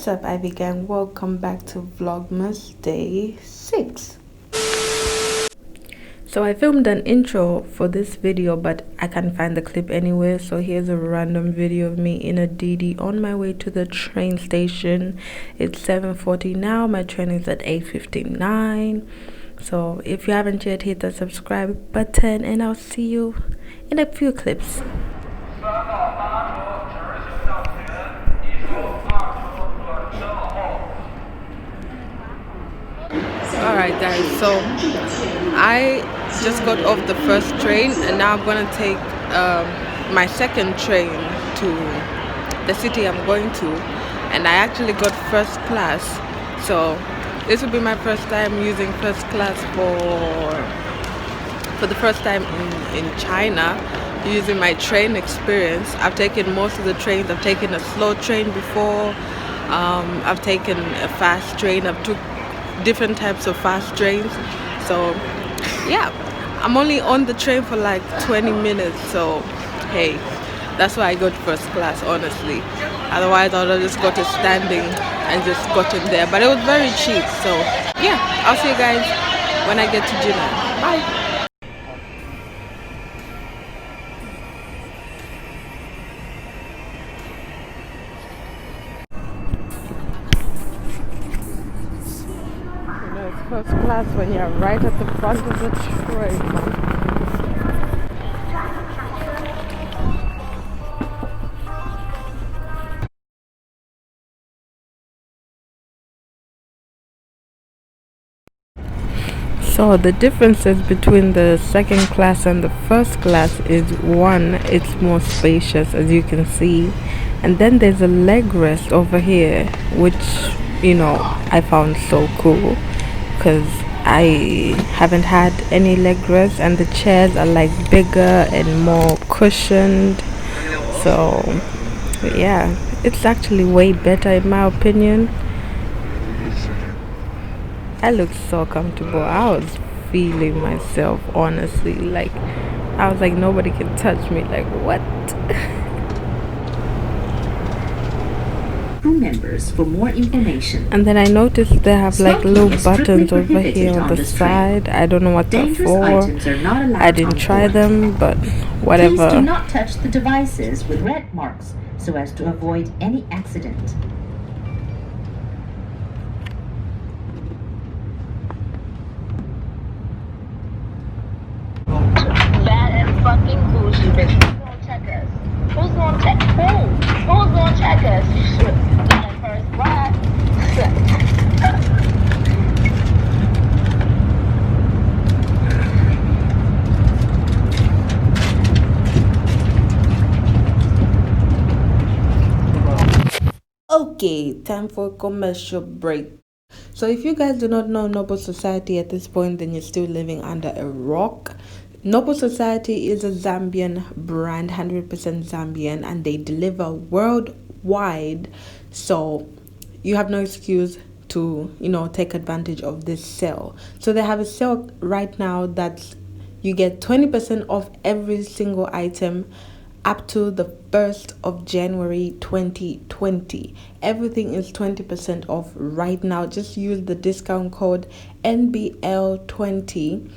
What's up, Ivy Gang? Welcome back to Vlogmas Day 6. So I filmed an intro for this video, but I can't find the clip anywhere. So here's a random video of me in a DD on my way to the train station. It's 7:40 now. My train is at 8:59. So if you haven't yet, hit the subscribe button and I'll see you in a few clips. Alright guys, so I just got off the first train and now I'm gonna take my second train to the city I'm going to, and I actually got first class. So this will be my first time using first class for the first time in China, using my train experience. I've taken most of the trains. I've taken a slow train before, I've taken a fast train, I've took different types of fast trains. So yeah, I'm only on the train for like 20 minutes, so hey, that's why I got first class, honestly. Otherwise I would have just got a standing and just gotten there, but it was very cheap. So yeah, I'll see you guys when I get to Jinan. Bye. It's first class when you're right at the front of the train. So the differences between the second class and the first class is, one, it's more spacious, as you can see, and then there's a leg rest over here, which, you know, I found so cool because I haven't had any leg rest, and the chairs are like bigger and more cushioned. So yeah, it's actually way better in my opinion. I looked so comfortable. I was feeling myself, honestly. Like, I was like, nobody can touch me. Like, what? Crew members for more information. And then I noticed they have like little buttons over here on the side. I don't know what they're for. I didn't try them, but whatever. Please do not touch the devices with red marks so as to avoid any accident. Bad and fucking bougie bitch. Who's gonna check us? Who's gonna check who? Who's gonna check us? Get a first class. Okay, time for a commercial break. So if you guys do not know Noble Society at this point, then you're still living under a rock. Noble Society is a Zambian brand, 100% Zambian, and they deliver worldwide. So you have no excuse to, take advantage of this sale. So they have a sale right now that's you get 20% off every single item up to the 1st of January 2020. Everything is 20% off right now. Just use the discount code NBL20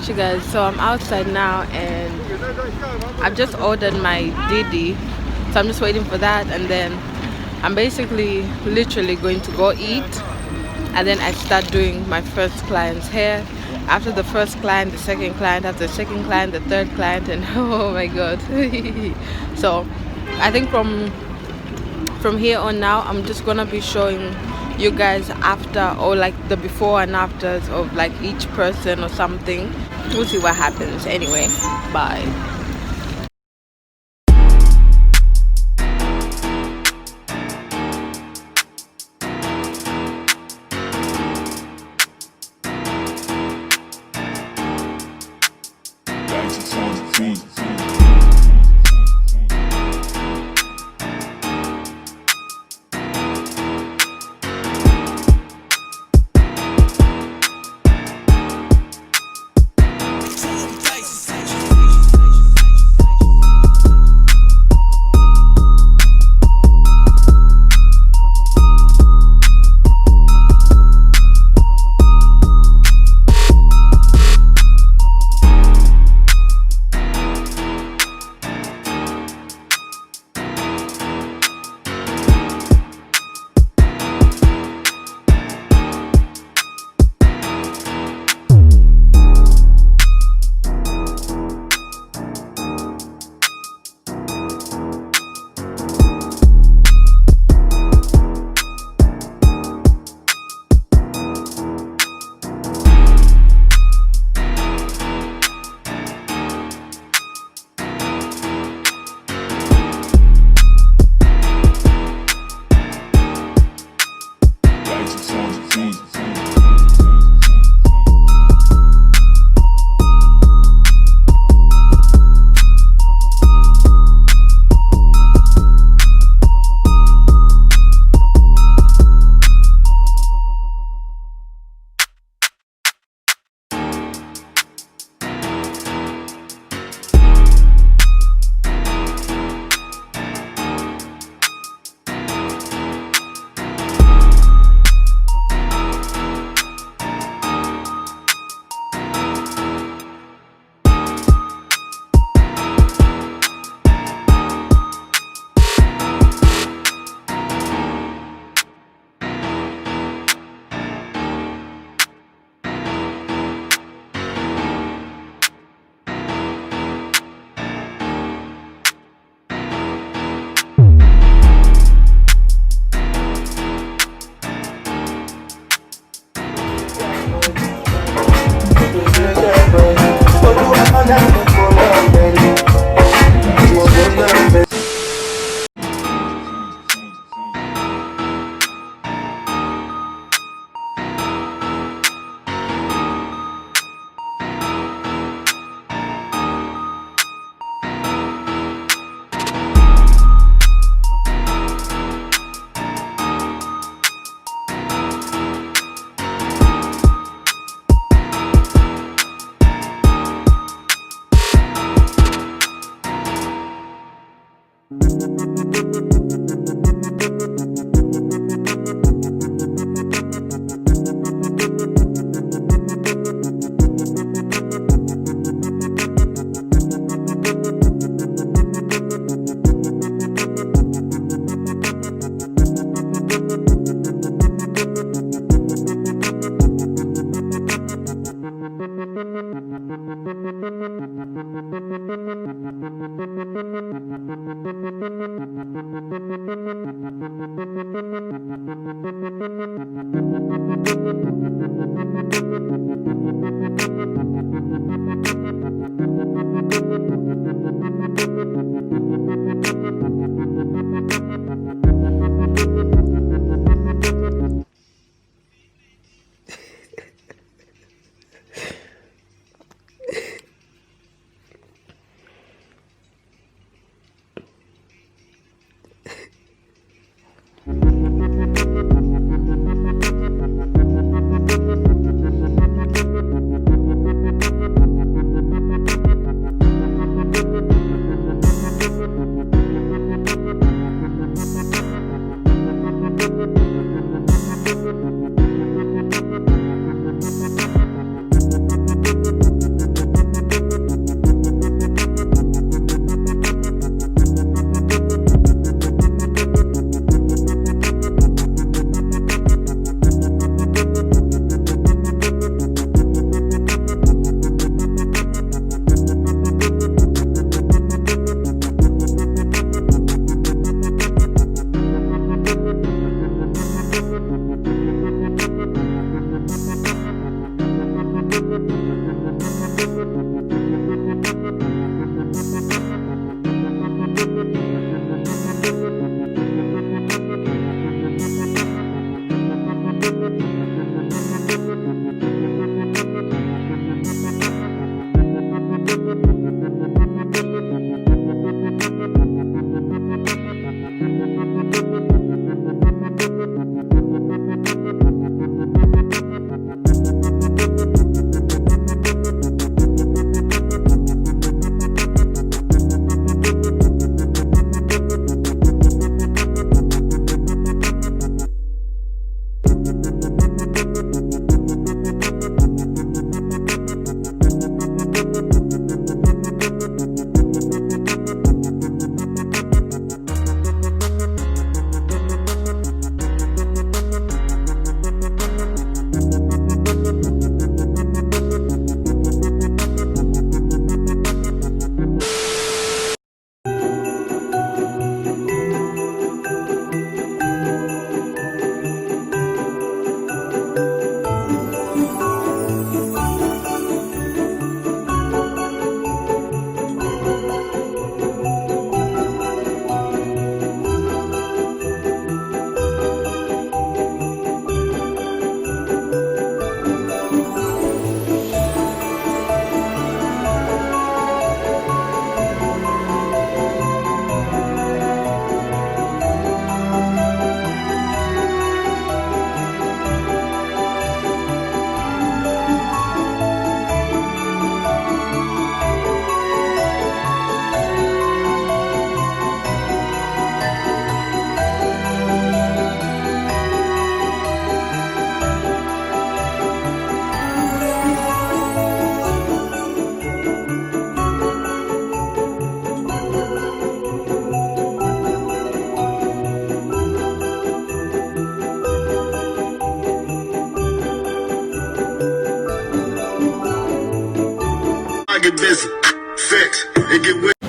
Alright you guys, so I'm outside now and I've just ordered my Didi, so I'm just waiting for that, and then I'm basically literally going to go eat, and then I start doing my first client's hair. After the first client, the second client, after the second client, the third client, and oh my god. So I think from here on now, I'm just gonna be showing you guys after, or like the before and afters of like each person or something. We'll see what happens. Anyway, bye. get busy. Fix, it get weird.